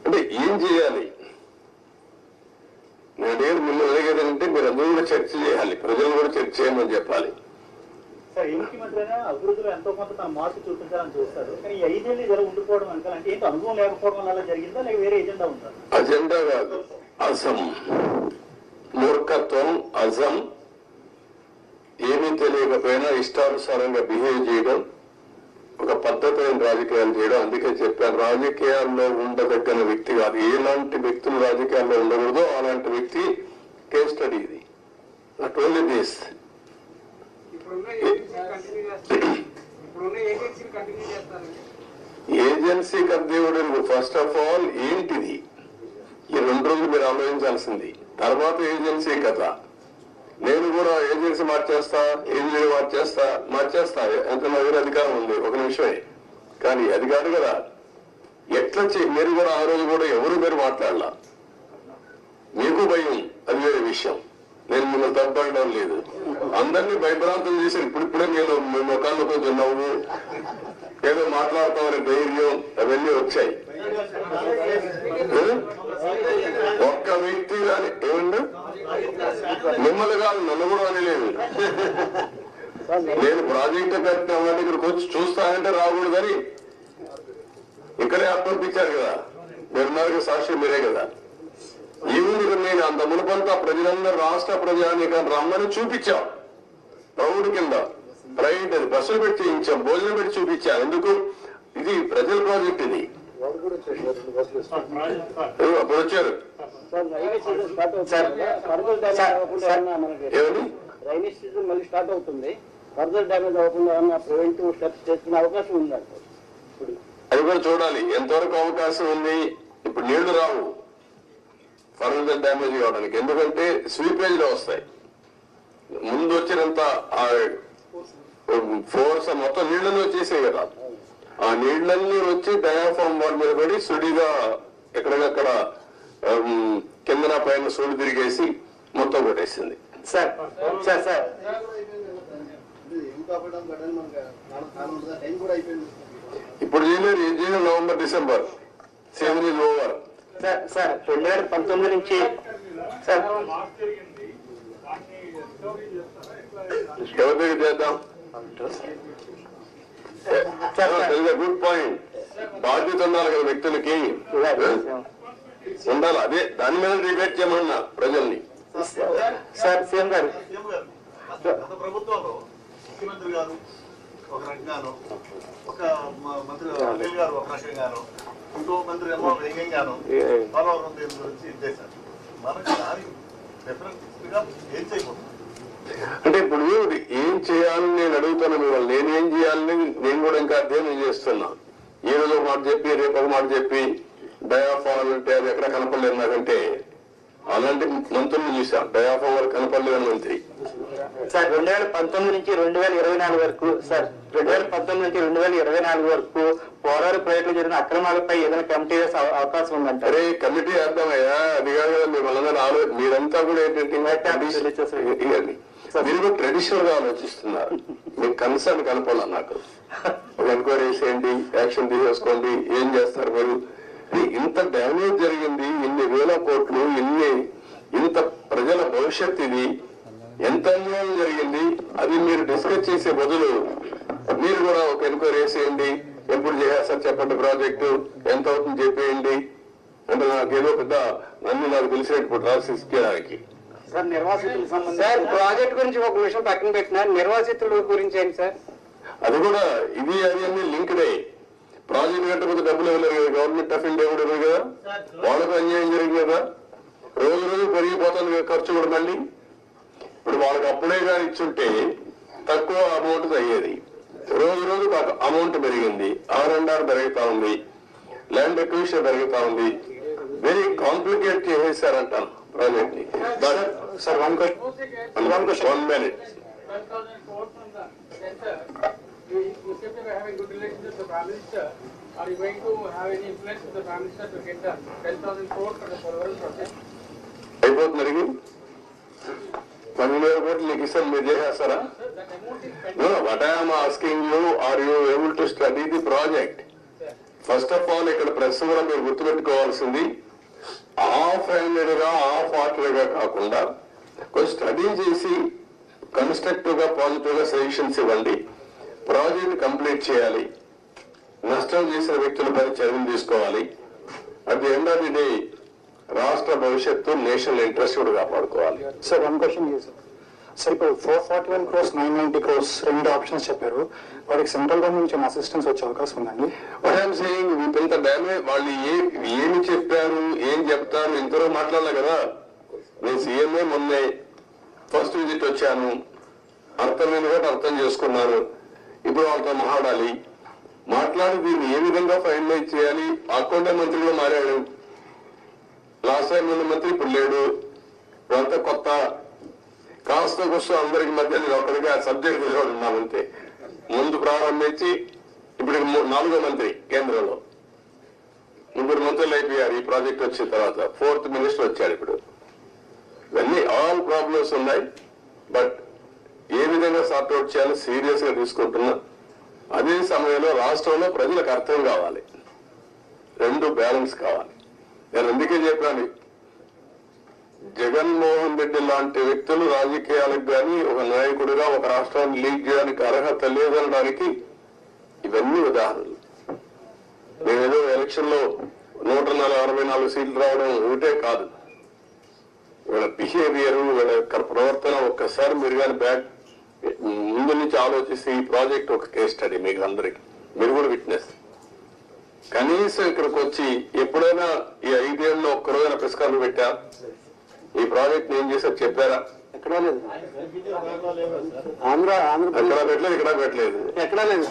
అంటే ఏం చేయాలి నేను మిమ్మల్ని అడిగేదంటే మీరు అందరూ కూడా చర్చ చేయాలి, ప్రజలు కూడా చర్చ చేయమని చెప్పాలి. సార్ ఏ ముఖ్యమంత్రి అయినా అభివృద్ధిలో ఎంతో కొంత తన మార్పు చూపించాలని చూస్తారు, కానీ 5 ఏళ్ళు ఇలా ఉండిపోవడం అంటే ఏంటి అనుభవం లేకపోవడం వల్ల జరిగిందా లేక వేరే ఎజెండా ఉందా? అజెండా కాదు, అజం, మూర్ఖత్వం, అజం, ఏమీ తెలియకపోయినా ఇష్టానుసారంగా బిహేవ్ చేయడం, ఒక పద్ధతైన రాజకీయాలు చేయడం. అందుకే చెప్పాను, రాజకీయాల్లో ఉండదగ్గన వ్యక్తి కాదు, ఎలాంటి వ్యక్తులు రాజకీయాల్లో ఉండకూడదో అలాంటి వ్యక్తి కేస్ స్టడీ ఇది. నాట్ ఓన్లీ దిస్, ఏజెన్సీ కర్దేవుడు. ఫస్ట్ ఆఫ్ ఆల్ ఏంటిది, ఈ 2 రోజులు మీరు ఆలోచించాల్సింది. తర్వాత ఏజెన్సీ కథ. నేను కూడా ఏజెన్సీ మార్చేస్తా ఎంత నా దగ్గర అధికారం ఉంది, ఒక నిమిషమే. కానీ అది కాదు కదా, ఎట్లా మీరు కూడా ఆ రోజు కూడా ఎవరు మీరు మాట్లాడలా, మీకు భయం, అది వేరే విషయం. నేను మిమ్మల్ని తప్పడం లేదు, అందరినీ భయభ్రాంతం చేసి ఇప్పుడిప్పుడే నేను మీ ముఖాల్లో కొంచెం నవ్వు ఏదో మాట్లాడతామనే ధైర్యం అవన్నీ వచ్చాయి. ఒక్క వ్యక్తి కానీ ఏమండి మిమ్మల్ని కాదు నన్ను కూడా అనలేదు. నేను ప్రాజెక్టు కట్టిన ఇక్కడికి వచ్చి చూస్తానంటే రాకూడదని ఇక్కడే అప్పగించారు కదా, మీరున్నారు సాక్షి మీరే కదా. ఈవినింగ్ నేను అంత మునుపంతా ప్రజలందరూ రాష్ట్ర ప్రజానీకాన్ని రమ్మని చూపించాం, ప్రౌఢ కింద ప్రైవేట్ బస్సులు పెట్టి చేయించాం, భోజనం పెట్టి చూపించాం. ఎందుకు, ఇది ప్రజల ప్రాజెక్ట్, ఇది అప్పుడు వచ్చారు. రైనీ సీజన్ మళ్ళీ స్టార్ట్ అవుతుంది, ఫర్దర్ డ్యామేజ్ అవ్వకుండా ప్రివెంటివ్ స్టెప్స్ చేసుకునే అవకాశం ఉందంట. అది కూడా చూడాలి ఎంతవరకు అవకాశం ఉంది. ఇప్పుడు నీళ్లు రావు ఫర్దర్ డ్యామేజ్ కావడానికి, ఎందుకంటే స్వీపేజ్ లో వస్తాయి. ముందు వచ్చినంత ఫోర్స్ మొత్తం నీళ్లలో వచ్చేసాయి కదా, ఆ నీళ్లన్నీ వచ్చి డయాఫామ్ వాల్ మీద పడి సుడిగా ఎక్కడికక్కడ కిందన పైన సుడి తిరిగేసి మొత్తం కొట్టేసింది. సార్ సార్ సార్ ఇప్పుడు చేయలేదు, ఏం చేయలేదు. November December season is over. Sir 2019 నుంచి సార్ ఎవరి దగ్గర చేద్దాం. Good point. బాధ్యత ఉండాలి కదా వ్యక్తులకి, ఉండాలి. అదే దాని మీద డిబేట్ చేయమన్నా ప్రజల్ని. సార్ సీఎం గారు గత ప్రభుత్వంలో ముఖ్యమంత్రి గారు ఒక రకంగాను, ఒక మంత్రి అనిల్ గారు ఒక రకంగాను, ఇంకో మంత్రి ఏమో వేగంగాను పోలవరం దీని గురించి ఇచ్చేశారు. మనకి దాని డిఫరెన్స్ గా ఏం చేయబోతుంది అంటే ఇప్పుడు ఏం చేయాలని నేను అడుగుతాను మిమ్మల్ని. నేనేం చేయాలని నేను కూడా ఇంకా అధ్యయనం చేస్తున్నా. ఈ రోజు ఒక మాట చెప్పి రేపు ఒక మాట చెప్పి డయాఫామ్ అంటే అది ఎక్కడ కనపడలేదు నాకంటే. అలాంటి మంత్రులు చూసాం, డయాఫామ్ వరకు కనపడలేని మంత్రి. సార్ 2019 నుంచి 2024 వరకు సార్ 2019 నుంచి 2024 వరకు పోరాడు ప్రాజెక్టులు జరిగిన అక్రమాలపై ఏదైనా కమిటీ వేసే అవకాశం ఉందంట. అరే కమిటీ వేద్దామయ్యా, అది కాదు కదా మిమ్మల్ని మీరంతా కూడా ఏంటంటే మీరు కూడా ట్రెడిషనల్ గా ఆలోచిస్తున్నారు. మీకు కన్సర్న్ కనపడాలి. నాకు ఒక ఎంక్వైరీ చేయండి, యాక్షన్ తీసేసుకోండి, ఏం చేస్తారు మీరు. ఇంత డ్యామేజ్ జరిగింది, ఇన్ని వేల కోట్లు, ఇంత ప్రజల భవిష్యత్, ఇది ఎంత అన్యాయం జరిగింది. అది మీరు డిస్కస్ చేసే బదులు మీరు కూడా ఒక ఎంక్వైరీ చేసేయండి, ఎప్పుడు చేసేస్తారు చెప్పండి, ప్రాజెక్టు ఎంత అవుతుంది చెప్పేయండి అంటే నాకేదో పెద్ద నన్ను నాకు తెలిసినట్టు రాసికి. సార్ నిర్వాసితులకు సంబంధించి సార్ ప్రాజెక్ట్ గురించి ఒక విషయం పక్కన పెట్టినా, నిర్వాసితుల గురించి ఏంటి సార్? అది కూడా ఇది అది అన్ని లింక్డే. ప్రాజెక్ట్ కట్టకపోతే డబ్బులు ఇవ్వలేరు కదా, గవర్నమెంట్ ఆఫ్ ఇండియా కూడా ఇవ్వదు కదా, వాళ్ళకు అన్యాయం జరిగింది కదా. రోజు రోజు పెరిగిపోతుంది ఖర్చు కూడా. మళ్ళీ ఇప్పుడు వాళ్ళకి అప్పుడే కానీ ఇచ్చుంటే తక్కువ అమౌంట్ అయ్యేది. రోజు రోజు అమౌంట్ పెరిగింది, R&R పెరుగుతా ఉంది, ల్యాండ్ ఎక్విజిషన్ పెరుగుతా ఉంది. వెరీ కాంప్లికేట్ చేసేసారంటాను ప్రాజెక్ట్ ని. Sir 1 minute. You seem to be having good relations with the Prime Minister. Are you going to have any influence with the Prime Minister to get the 10,000 crores for the Polavaram project? అయిపోతుంది. 10,000 కోట్లు నీకు ఇస్తాను, మీరు చేసేస్తారా? That amount No, what I am asking you, are you able to study the project? First of all ఇక్కడ press కూడా మీరు గుర్తుపెట్టుకోవాల్సింది హాఫ్ హ్యాండెడ్ గా హాఫ్ హార్టెడ్ గా కాకుండా కొంచెం స్టడీ చేసి కన్స్ట్రక్టివ్ గా పాజిటివ్ గా సజెషన్స్ ఇవ్వండి. ప్రాజెక్ట్ కంప్లీట్ చేయాలి, నష్టం చేసిన వ్యక్తులపై చర్యలు తీసుకోవాలి. At the end of the day రాష్ట్ర భవిష్యత్తు నేషనల్ ఇంట్రెస్ట్ కూడా కాపాడుకోవాలి. సార్ వన్ క్వశ్చన్ సార్, ఇప్పుడు 441 crores 990 crores రెండు ఆప్షన్స్ చెప్పారు, వాటికి సెంట్రల్ గవర్నమెంట్ నుంచి అసిస్టెన్స్ వచ్చే అవకాశం ఉందండి? వాట్ ఐఎమ్ సేయింగ్, ఇంత డ్యామేజ్ వాళ్ళు ఏమి చెప్పారు, ఏం చెప్తారు ఇంతలో మాట్లాడలే కదా. నేను సీఎంఏ మొన్నే ఫస్ట్ విజిట్ వచ్చాను, అర్థమైన కూడా అర్థం చేసుకున్నాను. ఇప్పుడు వాళ్ళతో మాట్లాడి దీన్ని ఏ విధంగా ఫైనలైజ్ చేయాలి. అకౌంట్ మంత్రిగా మారాడు, లాస్ట్ టైం ఉన్న మంత్రి ఇప్పుడు లేడు, ఇదంతా కొత్త. కాస్త కోసం అందరికి మధ్య నేను ఒకరిగా సబ్జెక్ట్ ఉన్నానంతే. ముందు ప్రారంభించి ఇప్పుడు 4వ మంత్రి కేంద్రంలో, 3 మంత్రులు అయిపోయారు ఈ ప్రాజెక్ట్ వచ్చిన తర్వాత. 4th మినిస్టర్ వచ్చాడు ఇప్పుడు. ఇవన్నీ ఆల్ ప్రాబ్లమ్స్ ఉన్నాయి, బట్ ఏ విధంగా సార్ట్అవుట్ చేయాలో సీరియస్ గా తీసుకుంటున్నా. అదే సమయంలో రాష్ట్రంలో ప్రజలకు అర్థం కావాలి, రెండు బ్యాలెన్స్ కావాలి. నేను అందుకే చెప్పాను, జగన్మోహన్ రెడ్డి లాంటి వ్యక్తులు రాజకీయాలకు కానీ ఒక నాయకుడిగా ఒక రాష్ట్రాన్ని లీడ్ చేయడానికి అర్హత లేదనడానికి ఇవన్నీ ఉదాహరణలు. నేనేదో ఎలక్షన్ లో 164 సీట్లు రావడం ఒకటే కాదు, వీళ్ళ బిహేవియర్, వీళ్ళ యొక్క ప్రవర్తన ఒక్కసారి మీరు కానీ బ్యాక్ ముందు నుంచి ఆలోచిస్తే ఈ ప్రాజెక్ట్ ఒక కేస్ స్టడీ మీకు అందరికి, మీరు కూడా విట్నెస్. కనీసం ఇక్కడికి వచ్చి ఎప్పుడైనా ఈ 5 ఏళ్ళలో ఒక్కరోజైనా పురస్కారం పెట్టా, ఈ ప్రాజెక్ట్ ఏం చేశారు చెప్పారా? ఎక్కడా లేదు. ఆంధ్ర అక్కడ పెట్టలేదు, ఇక్కడ పెట్టలేదు. ఎక్కడా లేదు.